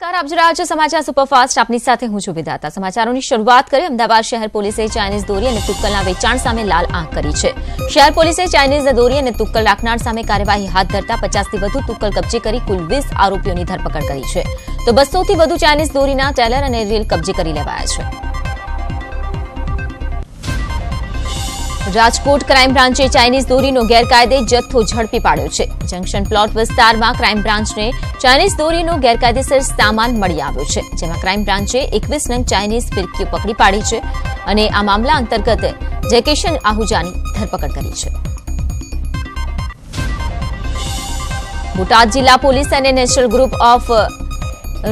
નમસ્કાર, આપ જોઈ રહ્યા છો સમાચાર સુપરફાસ્ટ. આપની સાથે હું છું વિધાતા. સમાચારોની શરૂઆત કરી. અમદાવાદ શહેર પોલીસે ચાઇનીઝ દોરી અને તુક્કલના વેચાણ સામે લાલ આંખ કરી છે. શહેર પોલીસે ચાઇનીઝ દોરી અને તુક્કલ રાખનાર સામે કાર્યવાહી હાથ ધરતા 50 થી વધુ તુક્કલ કબજે કરી કુલ 20 આરોપીઓની ધરપકડ કરી છે. તો 200 થી વધુ ચાઇનીઝ દોરીના ટેલર અને રીલ કબજે કરી લેવાયા છે. રાજકોટ ક્રાઇમ બ્રાન્ચે ચાઇનીઝ દોરીનો ગેરકાયદે જથ્થો ઝડપી પાડ્યો છે. જંકશન પ્લોટ વિસ્તારમાં ક્રાઇમ બ્રાન્ચને ચાઇનીઝ દોરીનો ગેરકાયદેસર સામાન મળી આવ્યો છે, જેમાં ક્રાઇમ બ્રાન્ચે 21 નંગ ચાઇનીઝ ફિરકીઓ પકડી પાડી છે અને આ મામલા અંતર્ગત જયકિશન આહુજાની ધરપકડ કરી છે. બોટાદ જિલ્લા પોલીસ અને નેશનલ ગ્રુપ ઓફ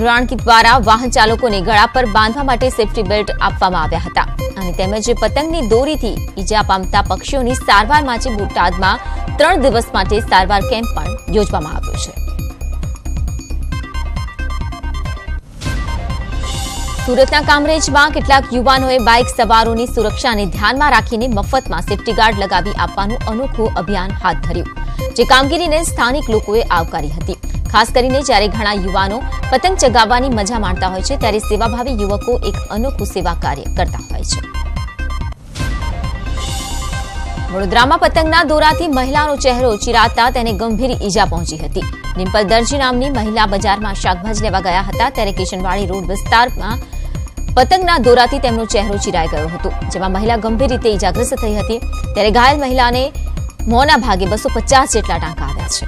રાણકી દ્વારા વાહન ચાલકોને ગળા પર બાંધવા માટે સેફટી બેલ્ટ આપવામાં આવ્યા હતા અને તેમજ પતંગની દોરીથી ઈજા પામતા પક્ષીઓની સારવાર માટે બોટાદમાં 3 દિવસ માટે સારવાર કેમ્પ પણ યોજવામાં આવ્યો છે. સુરતના કામરેજમાં કેટલાક યુવાનોએ બાઇક સવારોની સુરક્ષાને ધ્યાનમાં રાખીને મફતમાં સેફટી ગાર્ડ લગાવી આપવાનું અનોખું અભિયાન હાથ ધર્યું, જે કામગીરીને સ્થાનિક લોકોએ આવકારી હતી. ખાસ કરીને જ્યારે ઘણા યુવાનો પતંગ ચગાવવાની મજા માણતા હોય છે, ત્યારે સેવાભાવી યુવકો એક અનોખું સેવા કાર્ય કરતા હોય છે. વડોદરામાં પતંગના દોરાથી મહિલાનો ચહેરો ચીરાતા તેને ગંભીર ઈજા પહોંચી હતી. ડિમ્પલ દરજી નામની મહિલા બજારમાં શાકભાજી લેવા ગયા હતા, ત્યારે કિશનવાડી રોડ વિસ્તારમાં પતંગના દોરાથી તેમનો ચહેરો ચીરાઈ ગયો હતો, જેમાં મહિલા ગંભીર રીતે ઈજાગ્રસ્ત થઈ હતી. ત્યારે ઘાયલ મહિલાને મોંના ભાગે 250 જેટલા ટાંકા આવ્યા છે.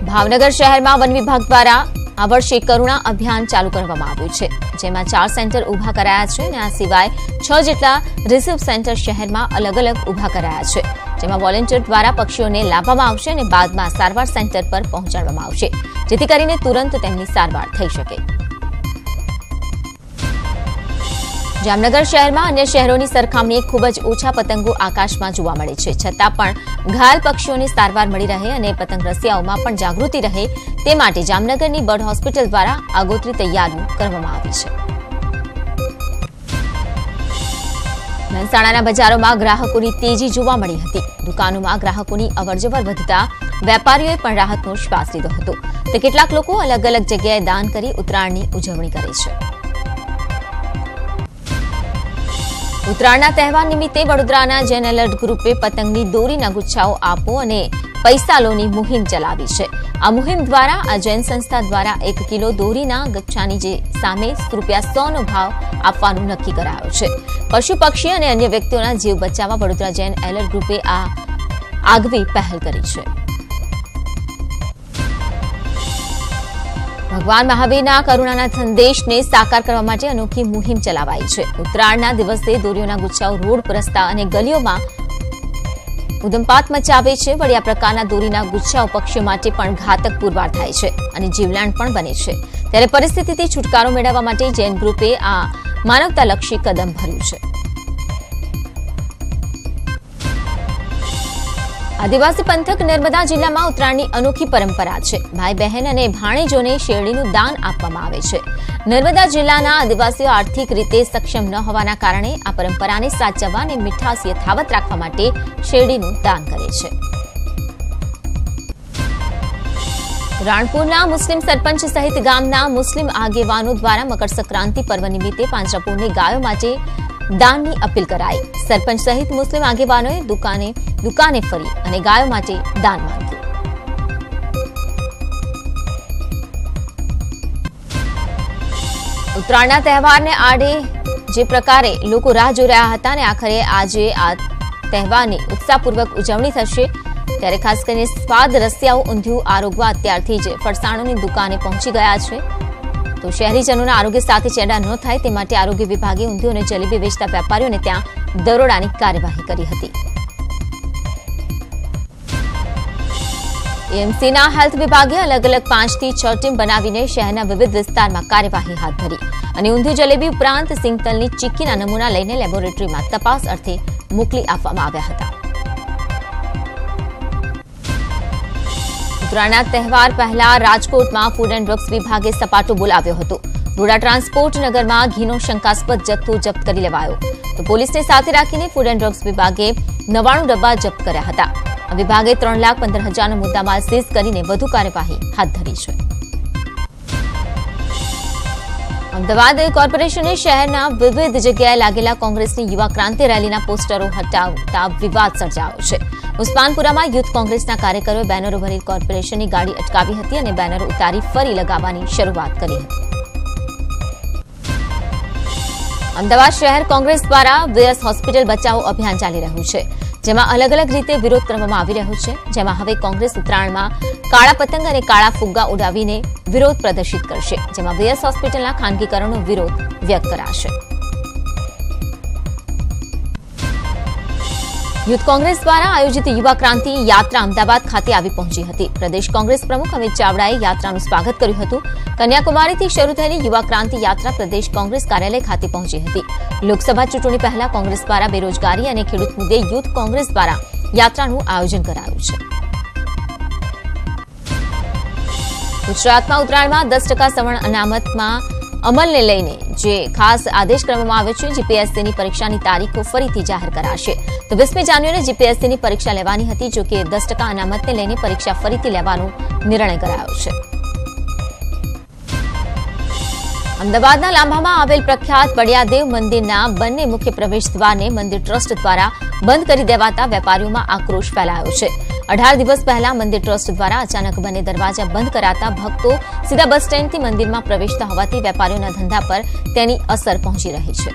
ભાવનગર શહેરમાં વન વિભાગ દ્વારા આ વર્ષે કરુણા અભિયાન ચાલુ કરવામાં આવ્યું છે, જેમાં 4 સેન્ટર ઉભા કરાયા છે અને આ સિવાય 6 જેટલા રિસીવ સેન્ટર શહેરમાં અલગ અલગ ઉભા કરાયા છે, જેમાં વોલેન્ટિયર દ્વારા પક્ષીઓને લાવવામાં આવશે અને બાદમાં સારવાર સેન્ટર પર પહોંચાડવામાં આવશે, જેથી કરીને તુરંત તેમની સારવાર થઈ શકે. જામનગર શહેરમાં અન્ય શહેરોની સરખામણીએ ખૂબ જ ઓછા પતંગો આકાશમાં જોવા મળે છે, છતાં પણ ઘાયલ પક્ષીઓને સારવાર મળી રહે અને પતંગ રસિયાઓમાં પણ જાગૃતિ રહે તે માટે જામનગરની બર્ડ હોસ્પિટલ દ્વારા આગોતરી તૈયારીઓ કરવામાં આવી છે. મહેસાણાના બજારોમાં ગ્રાહકોની તેજી જોવા મળી હતી. દુકાનોમાં ગ્રાહકોની અવરજવર વધતા વેપારીઓએ પણ રાહતનો શ્વાસ લીધો હતો. તો કેટલાક લોકો અલગ અલગ જગ્યાએ દાન કરી ઉત્તરાયણની ઉજવણી કરે છે. ઉત્તરાયણના તહેવાર નિમિત્તે વડોદરાના જૈન એલર્ટ ગ્રુપે પતંગની દોરીના ગુચ્છાઓ આપો અને પૈસા લોની મુહિમ ચલાવી છે. આ મુહિમ દ્વારા આ જૈન સંસ્થા દ્વારા 1 કિલો દોરીના ગુચ્છાની જે સામે ₹100નો ભાવ આપવાનું નક્કી કરાયો છે. પશુ પક્ષી અને અન્ય વ્યક્તિઓના જીવ બચાવવા વડોદરા જૈન એલર્ટ ગ્રુપે આ આગવી પહેલ કરી છે. ભગવાન મહાવીરના કરુણાના સંદેશને સાકાર કરવા માટે અનોખી મુહિમ ચલાવાઈ છે. ઉત્તરાયણના દિવસે દોરીઓના ગુચ્છાઓ રોડ પર, રસ્તા અને ગલીઓમાં ઉધમપાત મચાવે છે. વળી આ પ્રકારના દોરીના ગુચ્છાઓ પક્ષીઓ માટે પણ ઘાતક પુરવાર થાય છે અને જીવલેણ પણ બને છે. ત્યારે પરિસ્થિતિથી છુટકારો મેળવવા માટે જૈન ગ્રુપે આ માનવતાલક્ષી કદમ ભર્યું છે. આદિવાસી પંથક નર્મદા જિલ્લામાં ઉત્તરાયણની અનોખી પરંપરા છે. ભાઈ બહેન અને ભાણેજોને શેરડીનું દાન આપવામાં આવે છે. નર્મદા જિલ્લાના આદિવાસીઓ આર્થિક રીતે સક્ષમ ન હોવાના કારણે આ પરંપરાને સાચવવા અને મીઠાશ યથાવત રાખવા માટે શેરડીનું દાન કરે છે. રાણપુરના મુસ્લિમ સરપંચ સહિત ગામના મુસ્લિમ આગેવાનો દ્વારા મકર સંક્રાંતિ પર્વ નિમિત્તે પાંજરાપોળની ગાયો માટે દાનની અપીલ કરાઈ. સરપંચ સહિત મુસ્લિમ આગેવાનોએ દુકાને ફરી અને ગાયો માટે દાન માંગ્યું. ઉત્તરાયણના તહેવારને આડે જે પ્રકારે લોકો રાહ જોઈ રહ્યા હતા અને આખરે આજે આ તહેવારની ઉત્સાહપૂર્વક ઉજવણી થશે, ત્યારે ખાસ કરીને સ્વાદ રસિયાઓ ઊંધિયું આરોગવા અત્યારથી જ ફરસાણોની દુકાને પહોંચી ગયા છે. તો શહેરીજનોના આરોગ્ય સાથે ચેડા ન થાય તે માટે આરોગ્ય વિભાગે ઊંધિયું અને જલેબી વેચતા વેપારીઓને ત્યાં દરોડાની કાર્યવાહી કરી હતી. એએમસીના હેલ્થ વિભાગે અલગ અલગ 5 થી 6 ટીમ બનાવીને શહેરના વિવિધ વિસ્તારમાં કાર્યવાહી હાથ ધરી અને ઊંધિયું જલેબી ઉપરાંત સિંગતલની ચીક્કીના નમૂના લઈને લેબોરેટરીમાં તપાસ અર્થે મોકલી આપવામાં આવ્યા હતા. ઉત્તરાયણના તહેવાર પહેલા રાજકોટમાં ફૂડ એન્ડ ડ્રગ્સ વિભાગે સપાટો બોલાવ્યો હતો. રોડા ટ્રાન્સપોર્ટ નગરમાં ઘીનો શંકાસ્પદ જથ્થો જપ્ત કરી લેવાયો. તો પોલીસને સાથે રાખીને ફૂડ એન્ડ ડ્રગ્સ વિભાગે 99 ડબ્બા જપ્ત કર્યા હતા. વિભાગે 3,15,000નો મુદ્દામાલ સીઝ કરીને વધુ કાર્યવાહી હાથ ધરી છે. અમદાવાદ કોર્પોરેશને શહેરના વિવિધ જગ્યાએ લાગેલા કોંગ્રેસની યુવા ક્રાંતિ રેલીના પોસ્ટરો હટાવતા વિવાદ સર્જાયો છે. ઉસ્માનપુરામાં યુથ કોંગ્રેસના કાર્યકરોએ બેનરો ભરી કોર્પોરેશનની ગાડી અટકાવી હતી અને બેનરો ઉતારી ફરી લગાવવાની શરૂઆત કરી હતી. અમદાવાદ શહેર કોંગ્રેસ દ્વારા વીએસ હોસ્પિટલ બચાવો અભિયાન ચાલી રહ્યું છે, જેમાં અલગ અલગ રીતે વિરોધ કરવામાં આવી રહ્યો છે. જેમાં હવે કોંગ્રેસ ઉત્તરાયણમાં કાળા પતંગ અને કાળા ફુગ્ગા ઉડાવીને વિરોધ પ્રદર્શિત કરશે, જેમાં વીએસ હોસ્પિટલના ખાનગીકરણનો વિરોધ વ્યક્ત કરાશે. યુથ કોંગ્રેસ દ્વારા આયોજિત યુવા ક્રાંતિ યાત્રા અમદાવાદ ખાતે આવી પહોંચી હતી. પ્રદેશ કોંગ્રેસ પ્રમુખ અમિત ચાવડાએ યાત્રાનું સ્વાગત કર્યું હતું. કન્યાકુમારીથી શરૂ થયેલી યુવા ક્રાંતિ યાત્રા પ્રદેશ કોંગ્રેસ કાર્યાલય ખાતે પહોંચી હતી. લોકસભા ચૂંટણી પહેલા કોંગ્રેસ દ્વારા બેરોજગારી અને ખેડૂત મુદ્દે યુથ કોંગ્રેસ દ્વારા યાત્રાનું આયોજન કરાયું છે. ગુજરાતમાં ઉત્તરાયણમાં 10% સવર્ણ અનામતમાં અમલને લઈને જે ખાસ આદેશ કરવામાં આવ્યો છે. જીપીએસસીની પરીક્ષાની તારીખો ફરીથી જાહેર કરાશે. તો 20મી જાન્યુઆરીએ જીપીએસસીની પરીક્ષા લેવાની હતી, જો કે 10% અનામતને લઈને પરીક્ષા ફરીથી લેવાનો નિર્ણય કરાયો છે. અમદાવાદના લાંભામાં આવેલ પ્રખ્યાત બળિયાદેવ મંદિરના બંને મુખ્ય પ્રવેશ દ્વારને મંદિર ટ્રસ્ટ દ્વારા બંધ કરી દેવાતા વેપારીઓમાં આક્રોશ ફેલાયો છે. 18 દિવસ પહેલા મંદિર ટ્રસ્ટ દ્વારા અચાનક બંને દરવાજા બંધ કરાતા ભક્તો સીધા બસ સ્ટેન્ડથી મંદિરમાં પ્રવેશતા હોવાથી વેપારીઓના ધંધા પર તેની અસર પહોંચી રહી છે.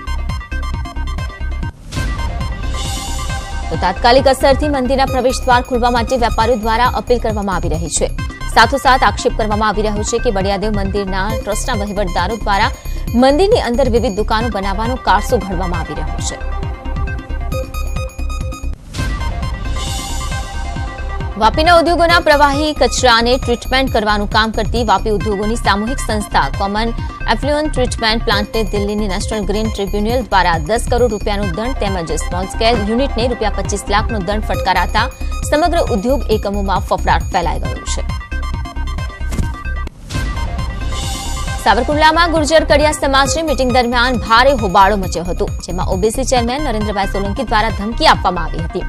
તો તાત્કાલિક અસરથી મંદિરના પ્રવેશદ્વાર ખોલવા માટે વેપારીઓ દ્વારા અપીલ કરવામાં આવી રહી છે. સાથોસાથ આક્ષેપ કરવામાં આવી રહ્યો છે કે બળિયાદેવ મંદિરના ટ્રસ્ટના વહીવટદારો દ્વારા મંદિરની અંદર વિવિધ દુકાનો બનાવવાનો કારસો ઘડવામાં આવી રહ્યો છે. વાપીના ઉદ્યોગોના પ્રવાહી કચરાને ટ્રીટમેન્ટ કરવાનું કામ કરતી વાપી ઉદ્યોગોની સામૂહિક સંસ્થા કોમન એફ્લુઅન્ટ ટ્રીટમેન્ટ પ્લાન્ટને દિલ્હીની નેશનલ ગ્રીન ટ્રિબ્યુનલ દ્વારા 10 કરોડ રૂપિયાનો દંડ તેમજ સ્મોલ સ્કેલ યુનિટને રૂપિયા 25 લાખનો દંડ ફટકારાતા સમગ્ર ઉદ્યોગ એકમોમાં ફફડાટ ફેલાઈ ગયો છે. સાવરકુંડલામાં ગુર્જર કડિયા સમાજની મીટિંગ દરમિયાન ભારે હોબાળો મચ્યો હતો, જેમાં ઓબીસી ચેરમેન નરેન્દ્રભાઈ સોલંકી દ્વારા ધમકી આપવામાં આવી હતી.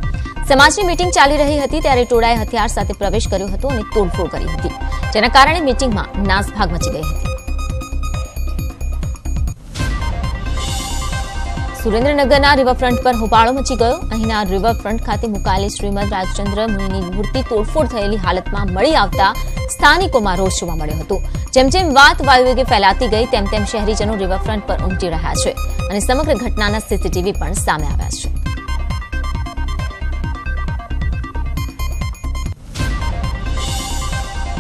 સમાજની મીટિંગ ચાલી રહી હતી ત્યારે ટોળાએ હથિયાર સાથે પ્રવેશ કર્યો હતો અને તોડફોડ કરી હતી, જેના કારણે મીટિંગમાં નાસભાગ મચી ગઈ હતી. સુરેન્દ્રનગરના રિવરફ્રન્ટ પર હોબાળો મચી ગયો. અહીંના રિવરફ્રન્ટ ખાતે મુકાયેલી શ્રીમદ રાજચંદ્ર મુનિની મૂર્તિ તોડફોડ થયેલી હાલતમાં મળી આવતા સ્થાનિકોમાં રોષ જોવા મળ્યો હતો. જેમ જેમ વાત વાયુવેગે ફેલાતી ગઈ તેમ તેમ શહેરીજનો રિવરફ્રન્ટ પર ઉમટી રહ્યા છે અને સમગ્ર ઘટનાના સીસીટીવી પણ સામે આવ્યા છે.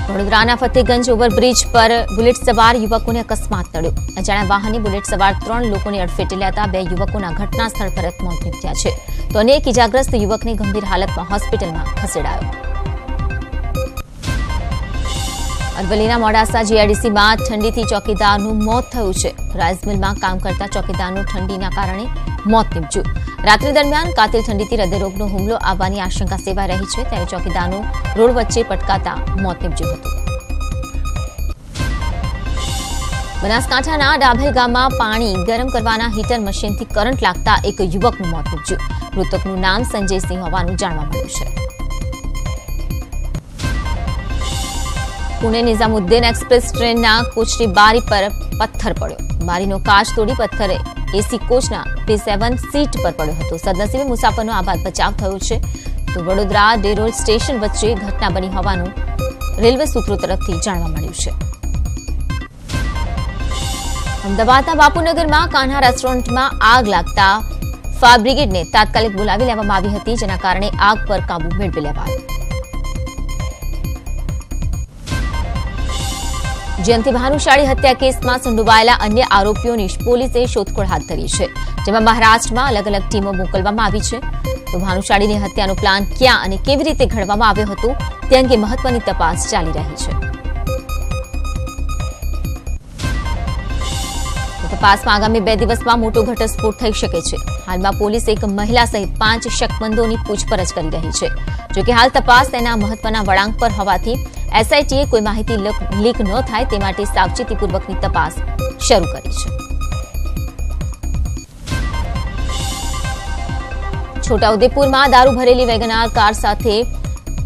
વડોદરાના ફતેગંજ ઓવરબ્રિજ પર બુલેટ સવાર યુવકોને અકસ્માત નડ્યો. અજાણ્યા વાહને બુલેટ સવાર 3 લોકોને અડફેટે લેતા 2 યુવકોના ઘટના સ્થળ પર જ મોત નીપજ્યા છે, તો અન્ય એક ઇજાગ્રસ્ત યુવકને ગંભીર હાલતમાં હોસ્પિટલમાં ખસેડાયો. અરવલ્લીના મોડાસા જીઆઈડીસીમાં ઠંડીથી ચોકીદારનું મોત થયું છે. રાઈસ મિલમાં કામ કરતા ચોકીદારનું ઠંડીના કારણે મોત નીપજ્યું. રાત્રિ દરમિયાન કાતિલ ઠંડીથી હૃદયરોગનો હુમલો આવવાની આશંકા સેવાઈ રહી છે, ત્યારે ચોકીદારનું રોડ વચ્ચે પટકાતા મોત નીપજ્યું હતું. બનાસકાંઠાના ડાભેલ ગામમાં પાણી ગરમ કરવાના હીટર મશીનથી કરંટ લાગતા એક યુવકનું મોત નીપજ્યું. મૃતકનું નામ સંજયસિંહ હોવાનું જાણવા મળ્યું છે. પુણે નિઝામુદ્દીન એક્સપ્રેસ ટ્રેનના કોચની બારી પર પથ્થર પડ્યો. બારીનો કાચ તોડી પથ્થરે એસી કોચના P7 સીટ પર પડ્યો હતો. સદનસીબે મુસાફરનો આબાદ બચાવ થયો છે. તો વડોદરા ડેરોલ સ્ટેશન વચ્ચે ઘટના બની હોવાનું રેલવે સૂત્રો તરફથી જાણવા મળ્યું છે. અમદાવાદના બાપુનગરમાં કાન્હા રેસ્ટોરન્ટમાં આગ લાગતા ફાયર બ્રિગેડને તાત્કાલિક બોલાવી લેવામાં આવી હતી, જેના કારણે આગ પર કાબુ મેળવી લેવાયો. જયંતિ ભાનુશાળી હત્યા કેસમાં સંડોવાયેલા અન્ય આરોપીઓની પોલીસે શોધખોળ હાથ ધરી છે, જેમાં મહારાષ્ટ્રમાં અલગ અલગ ટીમો મોકલવામાં આવી છે. તો ભાનુશાળીની હત્યાનો પ્લાન ક્યાં અને કેવી રીતે ઘડવામાં આવ્યો હતો તે અંગે મહત્વની તપાસ ચાલી રહી છે. તપાસમાં આગામી 2 દિવસમાં મોટો ઘટસ્ફોટ થઈ શકે છે. હાલમાં પોલીસ એક મહિલા સહિત 5 શકમંદોની પૂછપરછ કરી રહી છે. જોકે હાલ તપાસ તેના મહત્વના વળાંક પર હોવાથી એસઆઈટીએ કોઈ માહિતી લીક ન થાય તે માટે સાવચેતીપૂર્વકની તપાસ શરૂ કરી છે. છોટાઉદેપુરમાં દારૂ ભરેલી વેગનાર કાર સાથે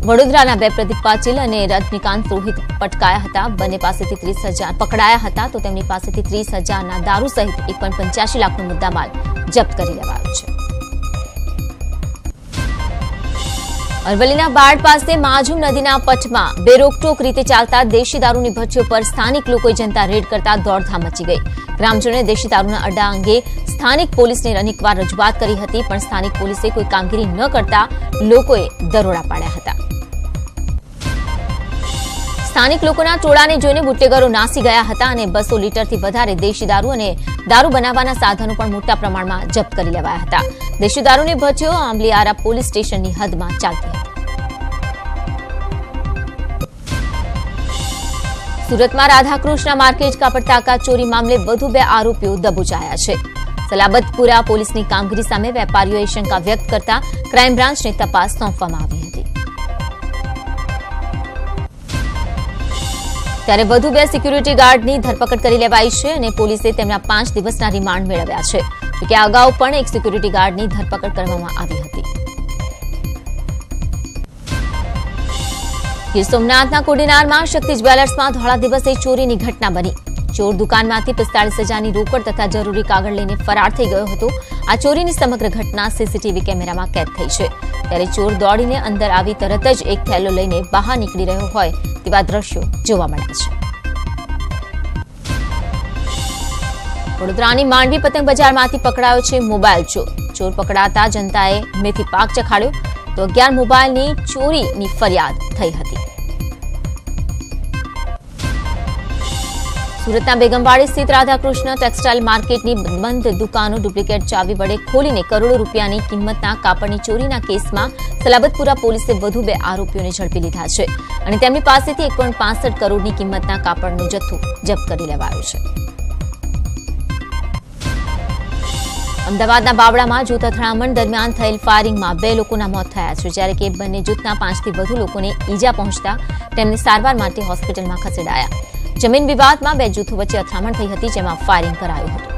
વડોદરાના 2 પ્રદીપ પાટીલ અને રજનીકાંત રોહિત પટકાયા હતા. બંને પાસેથી 30,000 પકડાયા હતા, તો તેમની પાસેથી 30,000ના દારૂ સહિત 1.85 લાખનો મુદ્દામાલ જપ્ત કરી લેવાયો છે. અરવલ્લીના બાળ પાસે માજુમ નદીના પટમાં બેરોકટોક રીતે ચાલતા દેશી દારૂની ભઠ્ઠીઓ પર સ્થાનિક લોકોએ જનતા રેડ કરતા દોડધામ મચી ગઈ. ગ્રામજનોએ દેશી દારૂના અડ્ડા અંગે સ્થાનિક પોલીસને અનેકવાર રજૂઆત કરી હતી, પણ સ્થાનિક પોલીસે કોઈ કામગીરી ન કરતા લોકોએ દરોડા પાડ્યા હતા. સ્થાનિક લોકોના ટોળાને જોઈને બુટ્ટેગરો નાસી ગયા હતા અને 200 લીટરથી વધારે દેશી દારૂ અને દારૂ બનાવવાના સાધનો પણ મોટા પ્રમાણમાં જપ્ત કરી લેવાયા હતા. દેશી દારૂની ભઠ્ઠીઓ આંબલિયારા પોલીસ સ્ટેશનની હદમાં ચાલતી હતી. સુરતમાં રાધાકૃષ્ણ માર્કેટ કાપડ તાકા ચોરી મામલે વધુ 2 આરોપીઓ દબોચાયા છે. સલાબતપુરા પોલીસની કામગીરી સામે વેપારીઓએ શંકા વ્યક્ત કરતા ક્રાઇમ બ્રાન્ચને તપાસ સોંપવામાં આવી હતી. ત્યારે વધુ 2 સિક્યુરિટી ગાર્ડની ધરપકડ કરી લેવાઈ છે અને પોલીસે તેમના 5 દિવસના રિમાન્ડ મેળવ્યા છે. જોકે અગાઉ પણ એક સિક્યુરિટી ગાર્ડની ધરપકડ કરવામાં આવી હતી. ગીર સોમનાથના કોડીનારમાં શક્તિ જ્વેલર્સમાં ધોળા દિવસે ચોરીની ઘટના બની. ચોર દુકાનમાંથી 45,000ની રોકડ તથા જરૂરી કાગળ લઈને ફરાર થઈ ગયો હતો. આ ચોરીની સમગ્ર ઘટના સીસીટીવી કેમેરામાં કેદ થઈ છે. ત્યારે ચોર દોડીને અંદર આવી તરત જ એક થેલો લઈને બહાર નીકળી રહ્યો હોય તેવા દ્રશ્યો જોવા મળ્યા છે. વડોદરાની માંડવી પતંગ બજારમાંથી પકડાયો છે મોબાઈલ ચોર. ચોર પકડાતા જનતાએ મેથી પાક ચખાડ્યો, તો 11 મોબાઈલની ચોરીની ફરિયાદ થઈ હતી. સુરતના બેગમવાડી સ્થિત રાધાકૃષ્ણ ટેક્સટાઇલ માર્કેટની બંધ દુકાનો ડુપ્લિકેટ ચાવી વડે ખોલીને કરોડો રૂપિયાની કિંમતના કાપડની ચોરીના કેસમાં સલાબતપુરા પોલીસે વધુ 2 આરોપીઓને ઝડપી લીધા છે અને તેમની પાસેથી 1.65 કરોડની કિંમતના કાપડનો જથ્થો જપ્ત કરી લેવાયો છે. અમદાવાદના બાવળામાં જૂથ અથડામણ દરમિયાન થયેલ ફાયરિંગમાં 2 લોકોના મોત થયા છે, જ્યારે કે બંને જૂથના 5થી વધુ લોકોને ઈજા પહોંચતા તેમને સારવાર માટે હોસ્પિટલમાં ખસેડાયા. જમીન વિવાદમાં 2 જૂથો વચ્ચે અથડામણ થઈ હતી, જેમાં ફાયરિંગ કરાયું હતું.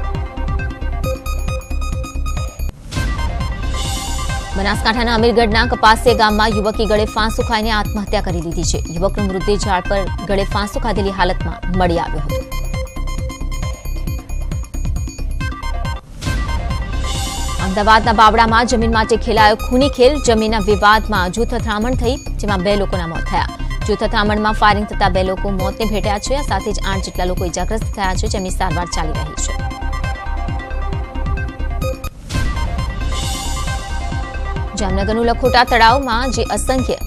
બનાસકાંઠાના અમીરગઢના કપાસિયા ગામમાં યુવકે ગળે ફાંસો ખાઈને આત્મહત્યા કરી લીધી છે. યુવકનો મૃતદેહ ઝાડ પર ગળે ફાંસો ખાધેલી હાલતમાં મળી આવ્યો હતો. અમદાવાદના બાવળામાં જમીન માટે ખેલાયો ખૂની ખેલ. જમીનના વિવાદમાં જૂથ અથડામણ થઈ, જેમાં 2 લોકોના મોત થયા. જૂથ અથડામણમાં ફાયરિંગ થતા 2 લોકો મોતને ભેટ્યા છે. સાથે જ 8 જેટલા લોકો ઇજાગ્રસ્ત થયા છે, જેમની સારવાર ચાલી રહી છે. જામનગરનું લખોટા તળાવમાં જે અસંખ્ય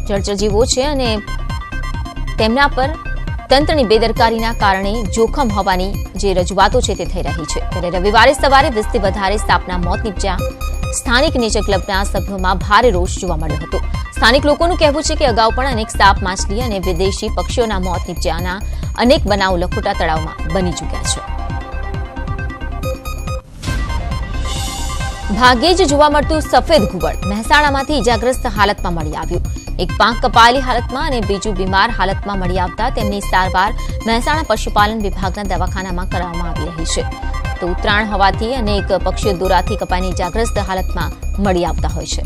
જળચરજીવો છે અને તેમના પર તંત્રની બેદરકારીના કારણે જોખમ હોવાની જે રજૂઆતો છે તે થઈ રહી છે. ત્યારે રવિવારે સવારે 20થી વધારે સાપના મોત નીપજ્યા. સ્થાનિક નેચર ક્લબના સભ્યોમાં ભારે રોષ જોવા મળ્યો હતો. સ્થાનિક લોકોનું કહેવું છે કે અગાઉ પણ અનેક સાપ, માછલી અને વિદેશી પક્ષીઓના મોત નીપજ્યાના અનેક બનાવો લખોટા તળાવમાં બની ચૂક્યા છે. ભાગ્યે જ જોવા મળતું સફેદ ઘુવડ મહેસાણામાંથી ઇજાગ્રસ્ત હાલતમાં મળી આવ્યું. એક પાંખ કપાયેલી હાલતમાં અને બીજું બીમાર હાલતમાં મળી આવતા તેમની સારવાર મહેસાણા પશુપાલન વિભાગના દવાખાનામાં કરવામાં આવી રહી છે. તો ઉત્તરાયણ હોવાથી અનેક પક્ષીઓ દોરાથી કપાઈને ઇજાગ્રસ્ત હાલતમાં મળી આવતા હોય છે.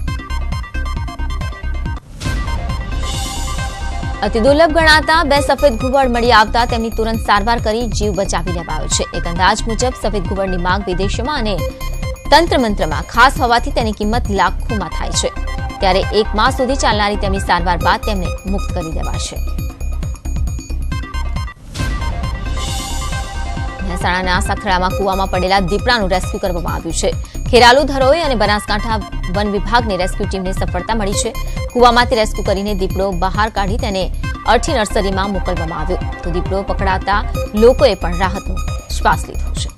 અતિ દુર્લભ ગણાતા 2 સફેદ ઘુવડ મળી આવતા તેમની તુરંત સારવાર કરી જીવ બચાવી લેવાયો છે. એક અંદાજ મુજબ સફેદ ઘુવડની માંગ વિદેશોમાં અને તંત્ર મંત્રમાં ખાસ હોવાથી તેની કિંમત લાખોમાં થાય છે. ત્યારે 1 માસ સુધી ચાલનારી તેમની સારવાર બાદ તેમને મુક્ત કરી દેવાશે. મહેસાણાના સખરામાં કુવામાં પડેલા દીપડાનું રેસ્ક્યુ કરવામાં આવ્યું છે. ખેરાલુ, ધરોઈ અને બનાસકાંઠા વન વિભાગની રેસ્ક્યુ ટીમને સફળતા મળી છે. કુવામાંથી રેસ્ક્યુ કરીને દીપડો બહાર કાઢી તેને અરઠી નર્સરીમાં મોકલવામાં આવ્યો. તો દીપડો પકડાતા લોકોએ પણ રાહતનો શ્વાસ લીધો છે.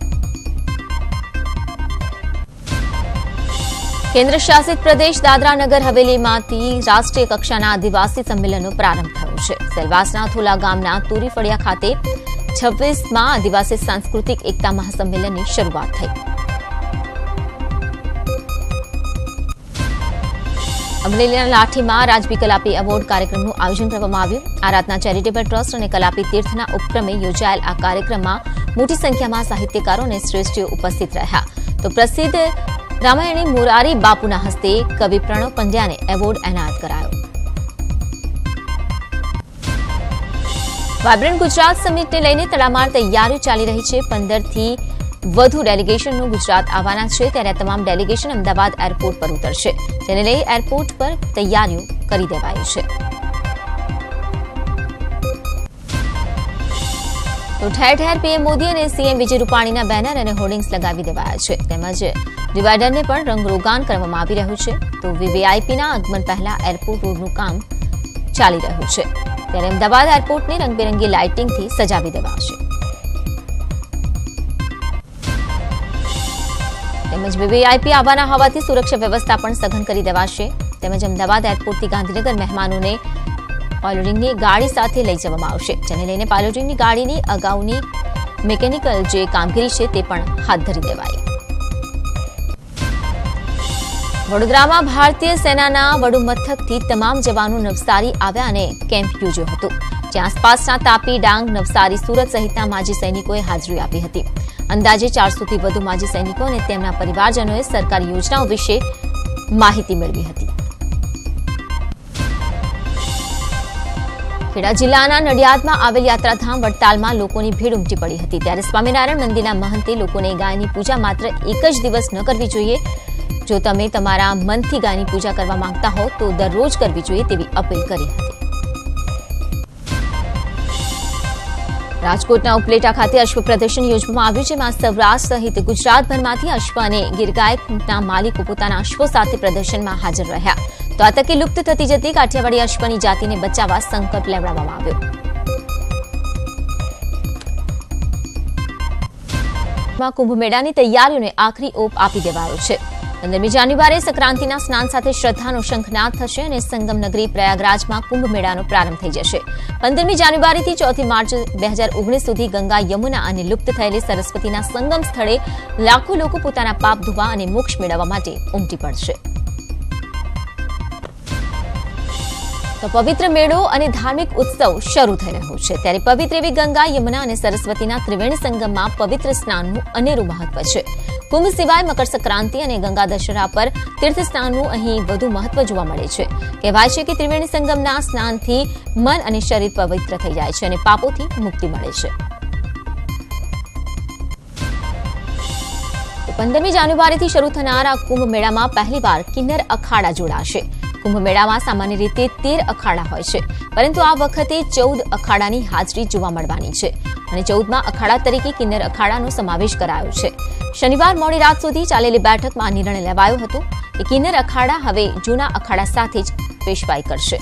કેન્દ્ર શાસિત પ્રદેશ દાદરા નગર હવેલીમાંથી રાષ્ટ્રીય કક્ષાના આદિવાસી સંમેલનનો પ્રારંભ થયો છે. સેલવાસના થોલા ગામના તુરી ફળિયા ખાતે 26માં આદિવાસી સાંસ્કૃતિક એકતા મહાસંમેલનની શરૂઆત થઈ. અમરેલીના લાઠીમાં રાજવી કલાપી એવોર્ડ કાર્યક્રમનું આયોજન કરવામાં આવ્યું. આરાધના ચેરિટેબલ ટ્રસ્ટ અને કલાપી તીર્થના ઉપક્રમે યોજાયેલ આ કાર્યક્રમમાં મોટી સંખ્યામાં સાહિત્યકારો અને શ્રેષ્ઠીઓ ઉપસ્થિત રહ્યા. તો પ્રસિદ્ધ રામાયણી મોરારી બાપુના હસ્તે કવિ પ્રણવ પંડ્યાને એવોર્ડ એનાયત કરાયો. વાયબ્રન્ટ ગુજરાત સમિટને લઈને તડામાર તૈયારીઓ ચાલી રહી છે। 15થી વધુ ડેલિગેશનનું ગુજરાત આવવાના છે, ત્યારે આ તમામ ડેલિગેશન અમદાવાદ એરપોર્ટ પર ઉતરશે, જેને લઈ એરપોર્ટ પર તૈયારીઓ કરી દેવાઈ છે। તો ઠેર ઠેર પીએમ મોદી અને સીએમ વિજય રૂપાણીના બેનર અને હોર્ડિંગ્સ લગાવી દેવાયા છે, તેમજ ડિવાઇડરને પણ રંગરોગાન કરવામાં આવી રહ્યું છે। તો વીવીઆઈપીના આગમન પહેલા એરપોર્ટ રોડનું કામ ચાલી રહ્યું છે, ત્યારે અમદાવાદ એરપોર્ટને રંગબેરંગી લાઇટિંગથી સજાવી દેવાશે, તેમજ વીવીઆઈપી આવવાના હોવાથી સુરક્ષા વ્યવસ્થા પણ સઘન કરી દેવાશે, તેમજ અમદાવાદ એરપોર્ટથી ગાંધીનગર મહેમાનોને પાયલોટિંગની ગાડી સાથે લઈ જવામાં આવશે, જેને લઈને પાયલોટિંગની ગાડીની અગાઉની મિકેનિકલ જે કામગીરી છે તે પણ હાથ ધરી દેવાઈ। વડોદરામાં ભારતીય સેનાના વડુ મથકથી તમામ જવાનો નવસારી આવ્યા અને કેમ્પ યોજ્યો હતો, જ્યાં આસપાસના તાપી, ડાંગ, નવસારી, સુરત સહિતના માજી સૈનિકોએ હાજરી આપી હતી। અંદાજે 400થી વધુ માજી સૈનિકો અને તેમના પરિવારજનોએ સરકારી યોજનાઓ વિશે માહિતી મેળવી હતી। ખેડા જિલ્લાના નડિયાદમાં આવેલ યાત્રાધામ વડતાલમાં લોકોની ભીડ ઉમટી પડી હતી, ત્યારે સ્વામિનારાયણ મંદિરના મહંતે લોકોને ગાયની પૂજા માત્ર એક જ દિવસ ન કરવી જોઈએ। જો તમે તમારા મનથી ગાયની પૂજા કરવા માંગતા હો તો દરરોજ કરવી જોઈએ તેવી અપીલ કરી હતી। રાજકોટના ઉપલેટા ખાતે અશ્વ પ્રદર્શન યોજવામાં આવ્યું, જેમાં સૌરાષ્ટ્ર સહિત ગુજરાતભરમાંથી અશ્વ અને ગીરગાયના માલિકો પોતાના અશ્વો સાથે પ્રદર્શનમાં હાજર રહ્યા। તો આ તકે લુપ્ત થતી જતી કાઠિયાવાડી અશ્વની જાતિને બચાવવા સંકલ્પ લેવડાવવામાં આવ્યો। કુંભ મેળાની તૈયારીઓને આખરી ઓપ આપી દેવાયો છે। 15મી જાન્યુઆરીએ સંક્રાંતિના સ્નાન સાથે શ્રદ્ધાનો શંખનાદ થશે અને સંગમ નગરી પ્રયાગરાજમાં કુંભ મેળાનો પ્રારંભ થઈ જશે। 15મી જાન્યુઆરીથી 4 માર્ચ 2019 સુધી ગંગા, યમુના અને લુપ્ત થયેલી સરસ્વતીના સંગમ સ્થળે લાખો લોકો પોતાના પાપ ધોવા અને મોક્ષ મેળવવા માટે ઉમટી પડશે। તો પવિત્ર મેળો અને ધાર્મિક ઉત્સવ શરૂ થઈ રહ્યો છે, ત્યારે પવિત્ર એવી ગંગા, યમુના અને સરસ્વતીના ત્રિવેણી સંગમમાં પવિત્ર સ્નાનનું અનેરું મહત્વ છે। કુંભ સિવાય મકર સંક્રાંતિ અને ગંગા દશેરા પર તીર્થ સ્નાનનું અહીં વધુ મહત્વ જોવા મળે છે। કહેવાય છે કે ત્રિવેણી સંગમના સ્નાનથી મન અને શરીર પવિત્ર થઈ જાય છે અને પાપોથી મુક્તિ મળે છે। 15મી જાન્યુઆરીથી શરૂ થનાર આ કુંભ મેળામાં પહેલીવાર કિન્નર અખાડા જોડાશે। કુંભ મેળામાં સામાન્ય રીતે 13 અખાડા હોય છે, પરંતુ આ વખતે 14 અખાડાની હાજરી જોવા મળવાની છે અને 14મા અખાડા તરીકે કિન્નર અખાડાનો સમાવેશ કરાયો છે। શનિવાર મોડી રાત સુધી ચાલેલી બેઠકમાં નિર્ણય લેવાયો હતો કે કિન્નર અખાડા હવે જૂના અખાડા સાથે જ પેશવાઈ કરશે।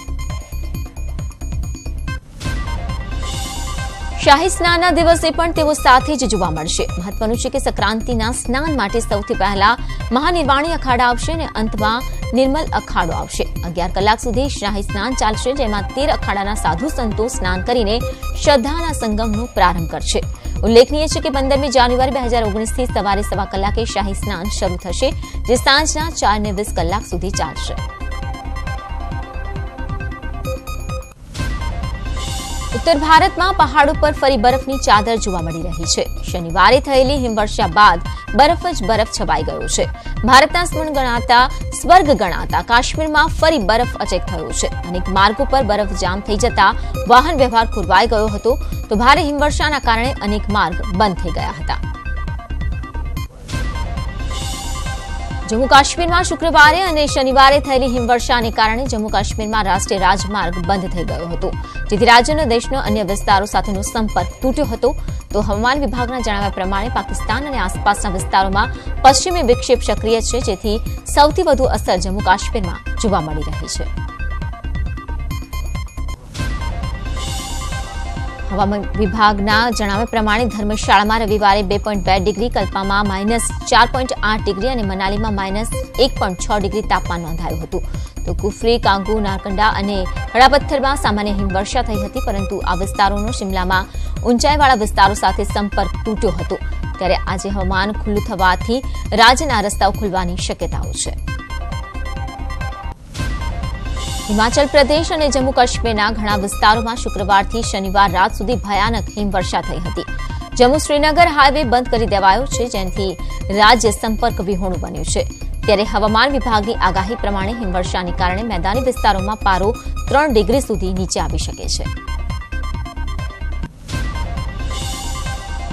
શાહી સ્નાનના દિવસે પણ તેઓ સાથે જ જોવા મળશે। મહત્વનું છે કે સંક્રાંતિના સ્નાન માટે સૌથી પહેલા મહાનિર્વાણી અખાડા આવશે અને અંતમાં નિર્મલ અખાડો આવશે। 11 કલાક સુધી શાહી સ્નાન ચાલશે, જેમાં 13 અખાડાના સાધુ સંતો સ્નાન કરીને શ્રદ્ધાના સંગમનો પ્રારંભ કરશે। ઉલ્લેખનીય છે કે 15મી જાન્યુઆરી 2019થી સવારે 1:15 કલાકે શાહી સ્નાન શરૂ થશે, જે સાંજના 4:20 કલાક સુધી ચાલશે। ઉત્તર ભારતમાં પહાડો પર ફરી બરફની ચાદર જોવા મળી રહી છે। શનિવારે થયેલી હિમવર્ષા બાદ બરફ જ બરફ છવાઈ ગયો છે। ભારતના સ્વર્ગ ગણાતા કાશ્મીરમાં ફરી બરફ અચેક થયો છે। અનેક માર્ગો પર બરફ જામ થઈ જતા વાહન વ્યવહાર ખોરવાઈ ગયો હતો, તો ભારે હિમવર્ષાના કારણે અનેક માર્ગ બંધ થઈ ગયા હતા। જમ્મુ કાશ્મીરમાં શુક્રવારે અને શનિવારે થયેલી હિમવર્ષાને કારણે જમ્મુ કાશ્મીરમાં રાષ્ટ્રીય રાજમાર્ગ બંધ થઈ ગયો હતો, જેથી રાજ્યના દેશનો અન્ય વિસ્તારો સાથેનો સંપર્ક તૂટ્યો હતો। તો હવામાન વિભાગના જણાવ્યા પ્રમાણે પાકિસ્તાન અને આસપાસના વિસ્તારોમાં પશ્ચિમી વિક્ષેપ સક્રિય છે, જેથી સૌથી વધુ અસર જમ્મુ કાશ્મીરમાં જોવા મળી રહી છે। હવામાન વિભાગના જણાવ્યા પ્રમાણે ધર્મશાળામાં રવિવારે 2.2 ડિગ્રી, કલ્પામાં -4.8 ડિગ્રી અને મનાલીમાં -1.6 ડિગ્રી તાપમાન નોંધાયું હતું। તો કુફરી, કાંગુ, નારકંડા અને હળાપથ્થરમાં સામાન્ય હિમવર્ષા થઈ હતી, પરંતુ આ વિસ્તારોનો શિમલામાં ઊંચાઈવાળા વિસ્તારો સાથે સંપર્ક તૂટ્યો હતો। ત્યારે આજે હવામાન ખુલ્લું થવાથી રાજ્યના રસ્તાઓ ખુલવાની શક્યતાઓ છે। હિમાચલ પ્રદેશ અને જમ્મુ કાશ્મીરના ઘણા વિસ્તારોમાં શુક્રવારથી શનિવાર રાત સુધી ભયાનક હિમવર્ષા થઈ હતી। જમ્મુ શ્રીનગર હાઈવે બંધ કરી દેવાયો છે, જેનાથી રાજ્ય સંપર્ક વિહોણું બન્યું છે। ત્યારે હવામાન વિભાગની આગાહી પ્રમાણે હિમવર્ષાને કારણે મેદાની વિસ્તારોમાં પારો 3 ડિગ્રી સુધી નીચે આવી શકે છે।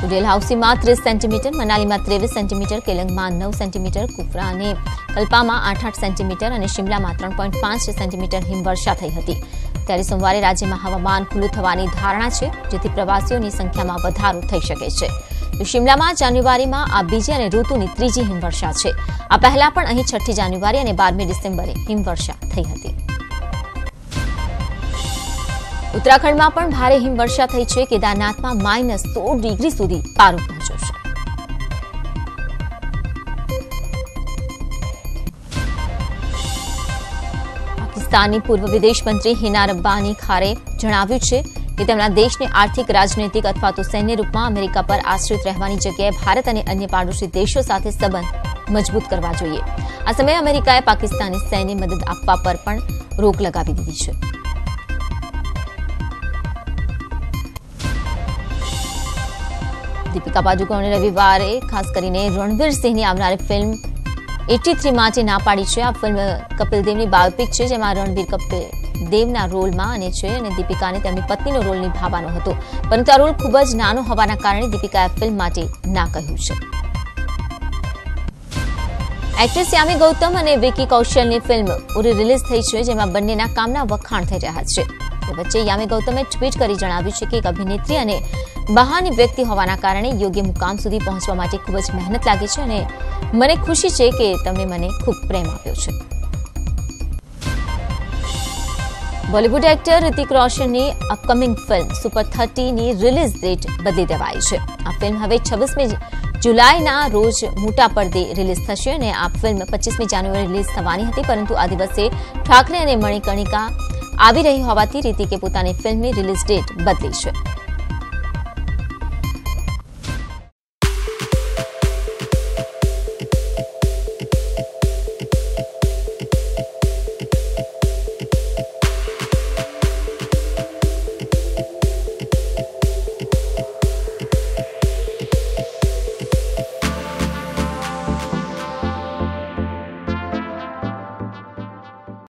ડેલહાઉસીમાં 30 સેન્ટીમીટર, મનાલીમાં 23 સેન્ટીમીટર, કેલંગમાં 9 સેન્ટીમીટર, કુફરા અને કલ્પામાં 8 સેન્ટીમીટર અને શિમલામાં 3.5 સેન્ટીમીટર હિમવર્ષા થઈ હતી. ત્યારે સોમવારે રાજ્યમાં હવામાન ખુલ્લું થવાની ધારણા છે, જેથી પ્રવાસીઓની સંખ્યામાં વધારો થઈ શકે છે. શિમલામાં જાન્યુઆરીમાં આ બીજી અને ઋતુની ત્રીજી હિમવર્ષા છે. આ પહેલા પણ અહીં 6 જાન્યુઆરી અને 12 ડિસેમ્બરે હિમવર્ષા થઈ હતી. ઉત્તરાખંડમાં પણ ભારે હિમવર્ષા થઈ છે. કેદારનાથમાં -16 ડિગ્રી સુધી પારો પહોંચ્યો છે. પાકિસ્તાનની પૂર્વ વિદેશ મંત્રી હિના રબ્બાની ખારે જણાવ્યું છે કે તેમના દેશને આર્થિક, રાજનૈતિક અથવા તો સૈન્ય રૂપમાં અમેરિકા પર આશ્રિત રહેવાની જગ્યાએ ભારત અને અન્ય પાડોશી દેશો સાથે સંબંધ મજબૂત કરવા જોઈએ. આ સમયે અમેરિકાએ પાકિસ્તાની સૈન્ય મદદ આપવા પર પણ રોક લગાવી દીધી છે. દીપિકા પાદુકોણે રવિવારે ખાસ કરીને રણવીર સિંહની આવનારી ફિલ્મ 83 માટે ના પાડી છે. આ ફિલ્મ કપિલ દેવની બાયોપિક છે, જેમાં રણવીર કપિલ દેવના રોલમાં અને દીપિકાને તેમની પત્નીનો રોલ નિભાવવાનો હતો, પરંતુ આ રોલ ખૂબ જ નાનો હોવાના કારણે દીપિકાએ ફિલ્મ માટે ના કહ્યું છે. એક્ટ્રેસ યામી ગૌતમ અને વિકી કૌશલની ફિલ્મ ઉરી રિલીઝ થઈ છે, જેમાં બંનેના કામના વખાણ થઈ રહ્યા છે. તે વચ્ચે યામી ગૌતમે ટ્વીટ કરી જણાવ્યું છે કે એક અભિનેત્રી અને બહારની વ્યક્તિ હોવાના કારણે યોગ્ય મુકામ સુધી પહોંચવા માટે ખૂબ જ મહેનત લાગી છે અને મને ખુશી છે કે તમે મને ખૂબ પ્રેમ આપ્યો છે. બોલિવૂડ એક્ટર રિતિક રોશનની અપકમિંગ ફિલ્મ સુપર 30ની રિલીઝ ડેટ બદલી દેવાઈ છે. આ ફિલ્મ હવે 26મી જુલાઈના રોજ મોટા પડદે રિલીઝ થશે અને આ ફિલ્મ 25મી જાન્યુઆરી રિલીઝ થવાની હતી, પરંતુ આ દિવસે ઠાકરે અને મણિકર્ણિકા આવી રહી હોવાથી રિતિકે પોતાની ફિલ્મની રિલીઝ ડેટ બદલી છે.